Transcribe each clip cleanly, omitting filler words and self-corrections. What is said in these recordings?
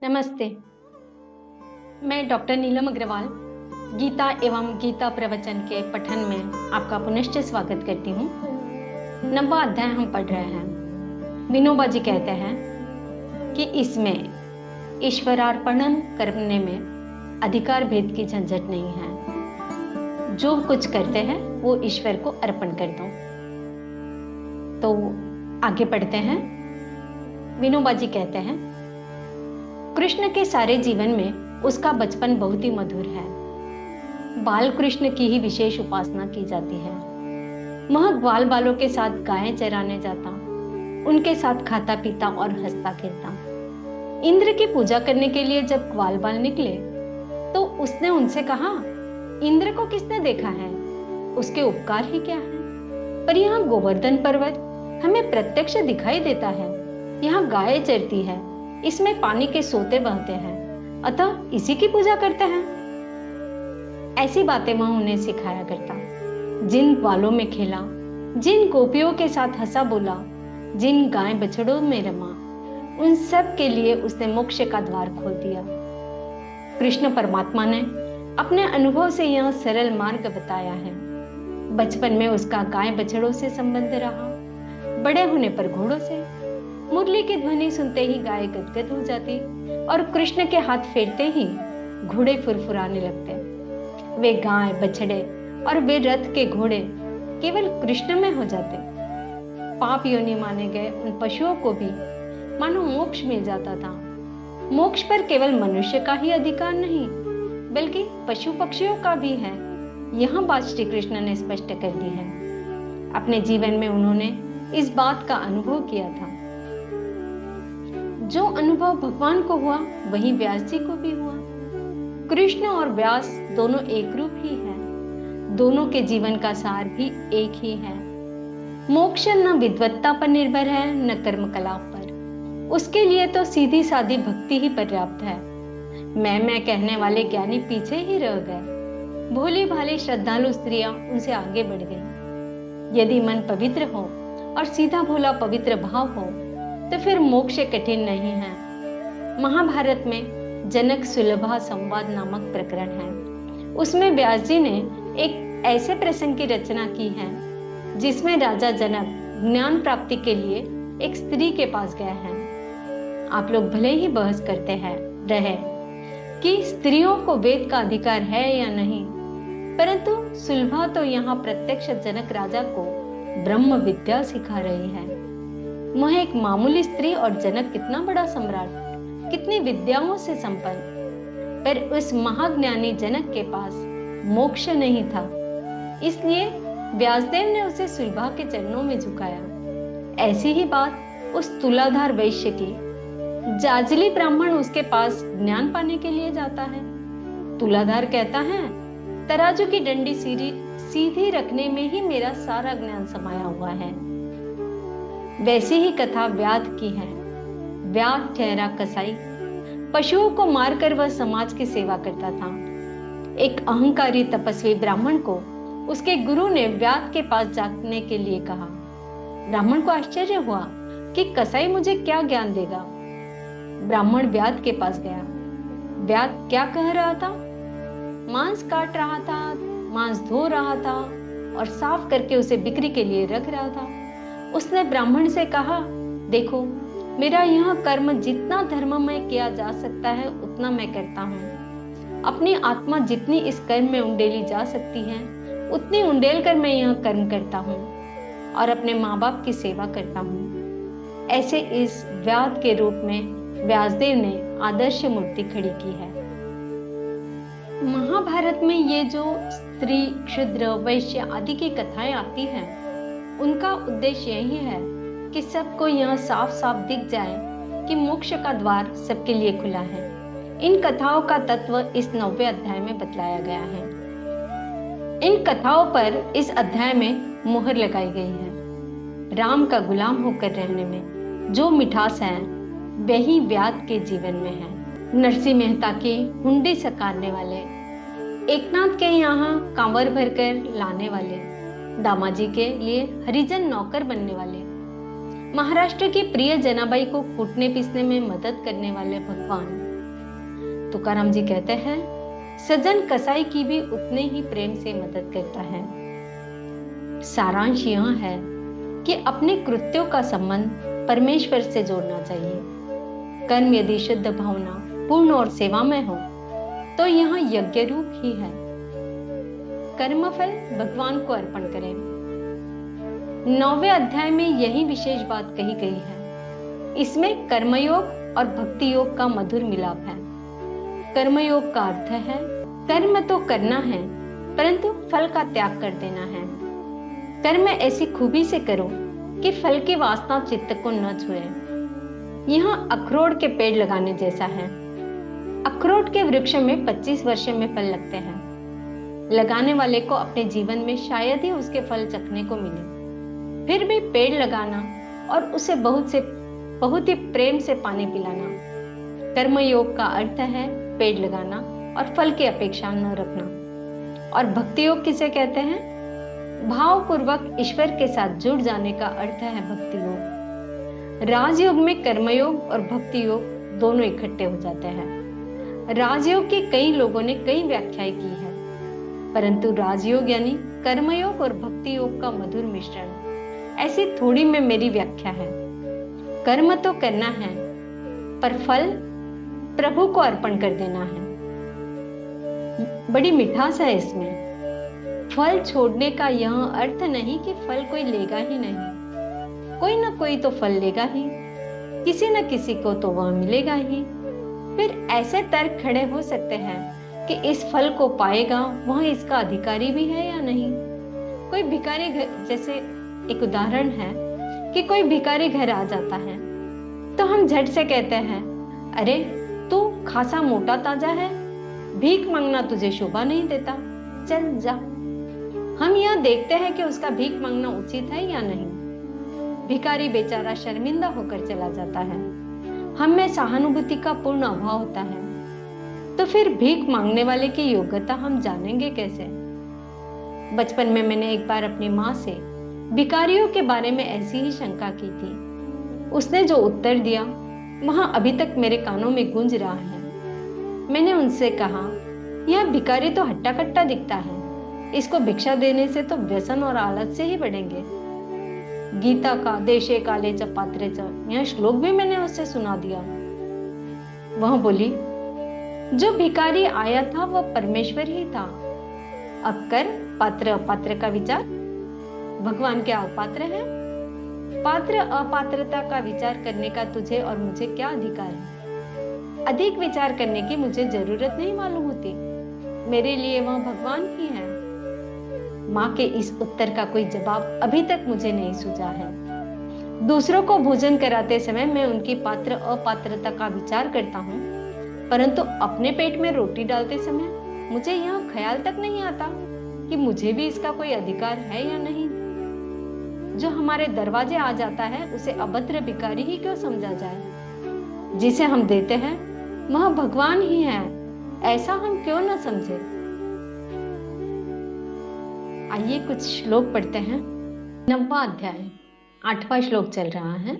नमस्ते। मैं डॉक्टर नीलम अग्रवाल गीता एवं गीता प्रवचन के पठन में आपका पुनश्च स्वागत करती हूँ। 9वां अध्याय हम पढ़ रहे हैं। विनोबा जी कहते हैं कि इसमें ईश्वरार्पणन करने में अधिकार भेद की झंझट नहीं है। जो कुछ करते हैं वो ईश्वर को अर्पण कर दो। तो आगे पढ़ते हैं। विनोबा जी कहते हैं, कृष्ण के सारे जीवन में उसका बचपन बहुत ही मधुर है। बाल कृष्ण की ही विशेष उपासना की जाती है। वह ग्वाल बालों के साथ गायें चराने जाता, उनके साथ खाता पीता और हंसता खेलता। इंद्र की पूजा करने के लिए जब ग्वाल बाल निकले तो उसने उनसे कहा, इंद्र को किसने देखा है, उसके उपकार ही क्या है। पर यहाँ गोवर्धन पर्वत हमें प्रत्यक्ष दिखाई देता है। यहाँ गायें चरती है, इसमें पानी के सोते बहते हैं, अतः इसी की पूजा करते हैं। ऐसी बातें वह उन्हें सिखाया करता। जिन ग्वालों में खेला, जिन गोपियों के साथ हंसा बोला, जिन गाय बछड़ों में रमा, उन सब के लिए उसने मोक्ष का द्वार खोल दिया। कृष्ण परमात्मा ने अपने अनुभव से यह सरल मार्ग बताया है। बचपन में उसका गाय बछड़ों से संबंध रहा, बड़े होने पर घोड़ों से। मुरली की ध्वनि सुनते ही गाय गदगद हो जाती और कृष्ण के हाथ फेरते ही घोड़े फुरफुराने लगते। वे गाय बछड़े और वे रथ के घोड़े केवल कृष्ण में हो जाते। पाप योनि माने गए उन पशुओं को भी मानो मोक्ष मिल जाता था। मोक्ष पर केवल मनुष्य का ही अधिकार नहीं बल्कि पशु पक्षियों का भी है। यह बात श्री कृष्ण ने स्पष्ट कर दी है। अपने जीवन में उन्होंने इस बात का अनुभव किया था। जो अनुभव भगवान को हुआ वही व्यास जी को भी हुआ। कृष्ण और व्यास दोनों एक रूप ही है। दोनों के जीवन का सार भी एक ही है। मोक्ष न विद्वत्ता पर निर्भर है न कर्म कला पर। उसके लिए तो सीधी सादी भक्ति ही पर्याप्त है। मैं कहने वाले ज्ञानी पीछे ही रह गए। भोली भाली श्रद्धालु स्त्रियां उनसे आगे बढ़ गईं। यदि मन पवित्र हो और सीधा भोला पवित्र भाव हो तो फिर मोक्ष कठिन नहीं है। महाभारत में जनक सुलभा संवाद नामक प्रकरण है। उसमें व्यास जी ने एक ऐसे प्रसंग की रचना की है जिसमें राजा जनक ज्ञान प्राप्ति के लिए एक स्त्री के पास गए हैं। आप लोग भले ही बहस करते हैं रहे कि स्त्रियों को वेद का अधिकार है या नहीं, परंतु सुलभा तो यहाँ प्रत्यक्ष जनक राजा को ब्रह्म विद्या सिखा रही है। वह एक मामूली स्त्री और जनक कितना बड़ा सम्राट, कितनी विद्याओं से संपन्न, पर उस महाज्ञानी जनक के पास मोक्ष नहीं था। इसलिए व्यासदेव ने उसे सुलभा के चरणों में झुकाया। ऐसी ही बात उस तुलाधार वैश्य की। जाजली ब्राह्मण उसके पास ज्ञान पाने के लिए जाता है। तुलाधार कहता है, तराजू की डंडी सीधी रखने में ही मेरा सारा ज्ञान समाया हुआ है। वैसी ही कथा व्याध की है। व्याध ठहरा कसाई। पशुओं को मारकर वह समाज की सेवा करता था। एक अहंकारी तपस्वी ब्राह्मण को उसके गुरु ने व्याध के पास जाने के लिए कहा। ब्राह्मण को आश्चर्य हुआ कि कसाई मुझे क्या ज्ञान देगा। ब्राह्मण व्याध के पास गया। व्याध क्या कह रहा था? मांस काट रहा था, मांस धो रहा था और साफ करके उसे बिक्री के लिए रख रहा था। उसने ब्राह्मण से कहा, देखो, मेरा यह कर्म जितना धर्ममय किया जा सकता है उतना मैं करता हूँ। अपनी आत्मा जितनी इस कर्म में उंडेली जा सकती है उतनी उंडेल कर मैं यह कर्म करता हूँ और अपने माँ बाप की सेवा करता हूँ। ऐसे इस व्याध के रूप में व्यासदेव ने आदर्श मूर्ति खड़ी की है। महाभारत में ये जो स्त्री, क्षुद्र, वैश्य आदि की कथाएं आती हैं, उनका उद्देश्य यही है कि सबको यह साफ साफ दिख जाए कि मोक्ष का द्वार सबके लिए खुला है। इन कथाओं का तत्व इस 9वें अध्याय में बतलाया गया है। इन कथाओं पर इस अध्याय में मुहर लगाई गई है। राम का गुलाम होकर रहने में जो मिठास है वही व्याध के जीवन में है। नरसिंह मेहता की हुंडी सकारने वाले, एकनाथ के यहाँ कांवर भरकर लाने वाले, दामाजी के लिए हरिजन नौकर बनने वाले, महाराष्ट्र की प्रिय जनाबाई को कूटने पीसने में मदद करने वाले भगवान तुकाराम जी कहते हैं, सज्जन कसाई की भी उतने ही प्रेम से मदद करता है। सारांश यह है कि अपने कृत्यों का संबंध परमेश्वर से जोड़ना चाहिए। कर्म यदि शुद्ध भावना, पूर्ण और सेवामय हो तो यह यज्ञ रूप ही है। कर्मफल भगवान को अर्पण करें। 9वें अध्याय में यही विशेष बात कही गई है। इसमें कर्मयोग और भक्ति योग का मधुर मिलाप है। कर्मयोग का अर्थ है कर्म तो करना है परंतु फल का त्याग कर देना है। कर्म ऐसी खूबी से करो कि फल की वासना चित्त को न छुए। यह अखरोट के पेड़ लगाने जैसा है। अखरोट के वृक्ष में 25 वर्ष में फल लगते हैं। लगाने वाले को अपने जीवन में शायद ही उसके फल चखने को मिले, फिर भी पेड़ लगाना और उसे बहुत ही प्रेम से पानी पिलाना। कर्मयोग का अर्थ है पेड़ लगाना और फल की अपेक्षा न रखना। और भक्ति योग किसे कहते हैं? भावपूर्वक ईश्वर के साथ जुड़ जाने का अर्थ है भक्ति योग। राजयोग में कर्मयोग और भक्ति योग दोनों इकट्ठे हो जाते हैं। राजयोग की कई लोगों ने कई व्याख्याएं की है, परंतु राजयोग यानी कर्मयोग और भक्ति योग का मधुर मिश्रण, ऐसी थोड़ी में मेरी व्याख्या है। कर्म तो करना है पर फल प्रभु को अर्पण कर देना है। बड़ी मिठास है इसमें। फल छोड़ने का यह अर्थ नहीं कि फल कोई लेगा ही नहीं। कोई ना कोई तो फल लेगा ही, किसी न किसी को तो वह मिलेगा ही। फिर ऐसे तर्क खड़े हो सकते हैं कि इस फल को पाएगा वह इसका अधिकारी भी है या नहीं। कोई भिखारी घर, जैसे एक उदाहरण है कि कोई भिखारी घर आ जाता है तो हम झट से कहते हैं, अरे तू खासा मोटा ताजा है, भीख मांगना तुझे शोभा नहीं देता, चल जा। हम यह देखते हैं कि उसका भीख मांगना उचित है या नहीं। भिखारी बेचारा शर्मिंदा होकर चला जाता है। हम में सहानुभूति का पूर्ण अभाव होता है, तो फिर भीख मांगने वाले की योग्यता हम जानेंगे कैसे? बचपन में मैंने एक बार अपनी माँ से भिखारियों के बारे में ऐसी ही शंका की थी। उसने जो उत्तर दिया वहां अभी तक मेरे कानों में गूंज रहा है। मैंने उनसे कहा, यह भिखारी तो हट्टा कट्टा दिखता है, इसको भिक्षा देने से तो व्यसन और आलस से ही बढ़ेंगे। गीता का देशे काले च पात्रे च, यह श्लोक भी मैंने उससे सुना दिया। वह बोली, जो भिखारी आया था वह परमेश्वर ही था। अब कर पात्र अपात्र का विचार। भगवान क्या अपात्र है? पात्र अपात्रता का विचार करने का तुझे और मुझे क्या अधिकार है? अधिक विचार करने की मुझे जरूरत नहीं मालूम होती। मेरे लिए वह भगवान ही है। माँ के इस उत्तर का कोई जवाब अभी तक मुझे नहीं सूझा है। दूसरों को भोजन कराते समय मैं उनकी पात्र अपात्रता का विचार करता हूँ, परंतु अपने पेट में रोटी डालते समय मुझे यह ख्याल तक नहीं आता कि मुझे भी इसका कोई अधिकार है या नहीं। जो हमारे दरवाजे आ जाता है उसे अभद्र भिखारी ही क्यों समझा जाए? जिसे हम देते हैं वह भगवान ही है, ऐसा हम क्यों न समझे? आइए कुछ श्लोक पढ़ते हैं। 9वां अध्याय 8वां श्लोक चल रहा है।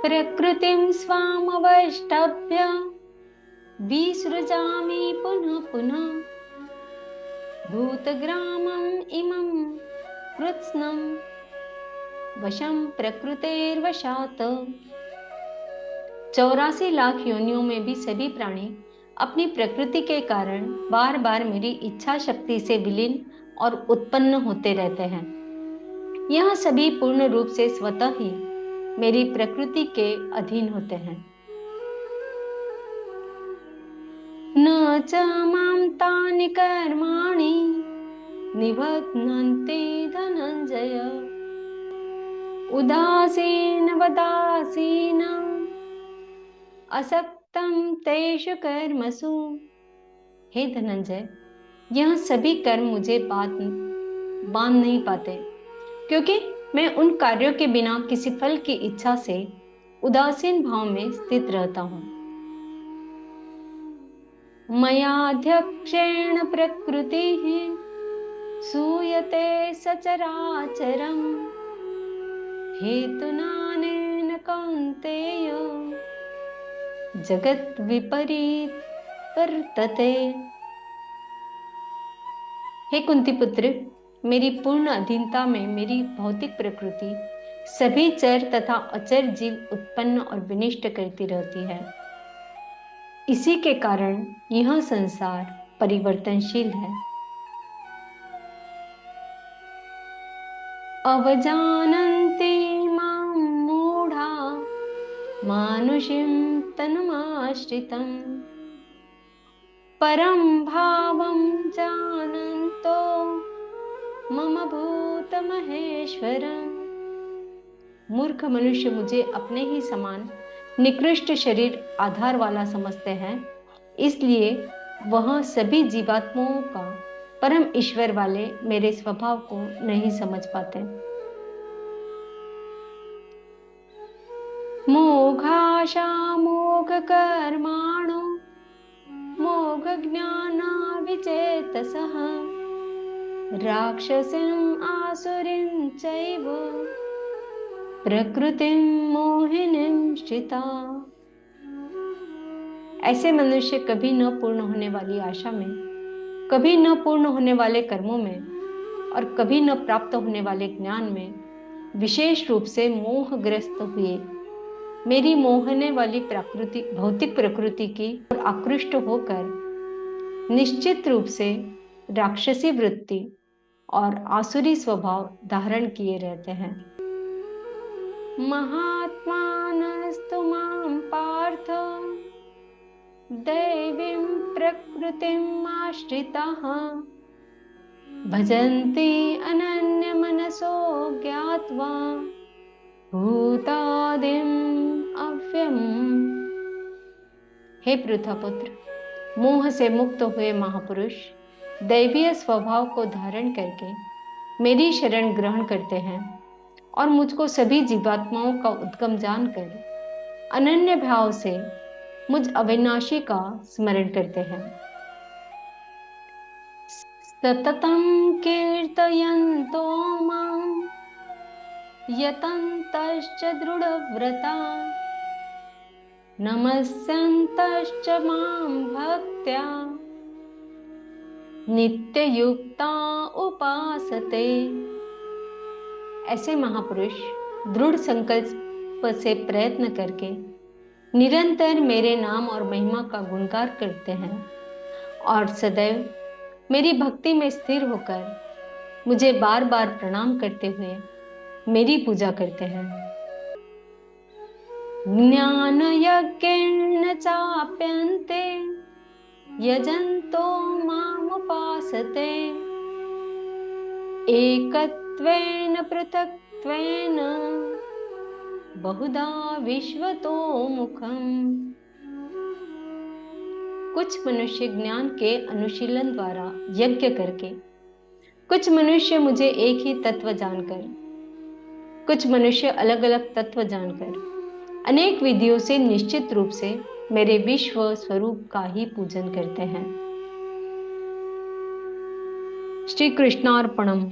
प्रकृतिं स्वामवष्टभ्य विसृजामि पुनः पुनः भूतग्रामम् इमं कृत्स्नं वशं प्रकृतेर्वशात्। 84 लाख योनियों में भी सभी प्राणी अपनी प्रकृति के कारण बार बार मेरी इच्छा शक्ति से विलीन और उत्पन्न होते रहते हैं। यह सभी पूर्ण रूप से स्वतः ही मेरी प्रकृति के अधीन होते हैं। न च मां तानि कर्माणि निबध्नन्ति धनंजय उदासीन वदासीन असक्तम तेषु कर्मसु। हे धनंजय, यह सभी कर्म मुझे बांध नहीं पाते, क्योंकि मैं उन कार्यों के बिना किसी फल की इच्छा से उदासीन भाव में स्थित रहता हूँ। मयाध्यक्षेण प्रकृतिः सूयते सचराचरम् हेतुनानेन कौन्तेय जगत् विपरीत वर्तते। हे कुंती पुत्र, मेरी पूर्ण अधीनता में मेरी भौतिक प्रकृति सभी चर तथा अचर जीव उत्पन्न और विनिष्ट करती रहती है। इसी के कारण यह संसार परिवर्तनशील है। अवजानन्ति मां मूढ़ा मानुषीं तनुमाश्रितं परं भावं जानन्तो मम भूतमहेश्वरम्। मूर्ख मनुष्य मुझे अपने ही समान निकृष्ट शरीर आधार वाला समझते हैं, इसलिए वह सभी जीवात्माओं का परम ईश्वर वाले मेरे स्वभाव को नहीं समझ पाते। मोघाशा मोघ कर्माणो मोघ ज्ञाना विचेतसः राक्षसीं आसुरीं चैव प्रकृतिं मोहिनीं श्रिता। ऐसे मनुष्य कभी न पूर्ण होने वाली आशा में, कभी न पूर्ण होने वाले कर्मों में और कभी न प्राप्त होने वाले ज्ञान में विशेष रूप से मोहग्रस्त हुए मेरी मोहने वाली प्रकृति, भौतिक प्रकृति की ओर आकृष्ट होकर निश्चित रूप से राक्षसी वृत्ति और आसुरी स्वभाव धारण किए रहते हैं। महात्मानस्तु मां पार्थ दैवीं प्रकृतिम् आश्रिताः भजन्ति अनन्यमनसो ज्ञात्वा भूतादिम् अव्ययम्। हे पृथ्वीपुत्र, मोह से मुक्त हुए महापुरुष दैवीय स्वभाव को धारण करके मेरी शरण ग्रहण करते हैं और मुझको सभी जीवात्माओं का उद्गम जानकर अनन्य भाव से मुझ अविनाशी का स्मरण करते हैं। सततं कीर्तयन्तो मां यतन्तश्च दृढव्रता नमस्यन्तश्च मां भक्त्या नित्ययुक्ता उपासते। ऐसे महापुरुष दृढ़ संकल्प से प्रयत्न करके निरंतर मेरे नाम और महिमा का गुणगान करते हैं और सदैव मेरी भक्ति में स्थिर होकर मुझे बार बार प्रणाम करते हुए मेरी पूजा करते हैं। ज्ञान यज्ञेन चाप्यन्ते यजन्तो मामुपासते एकत्वेन पृथक्त्वेन बहुधा विश्वतो मुखम्। कुछ मनुष्य ज्ञान के अनुशीलन द्वारा यज्ञ करके, कुछ मनुष्य मुझे एक ही तत्व जानकर, कुछ मनुष्य अलग अलग तत्व जानकर अनेक विधियों से निश्चित रूप से मेरे विश्व स्वरूप का ही पूजन करते हैं। श्री कृष्णार्पणम।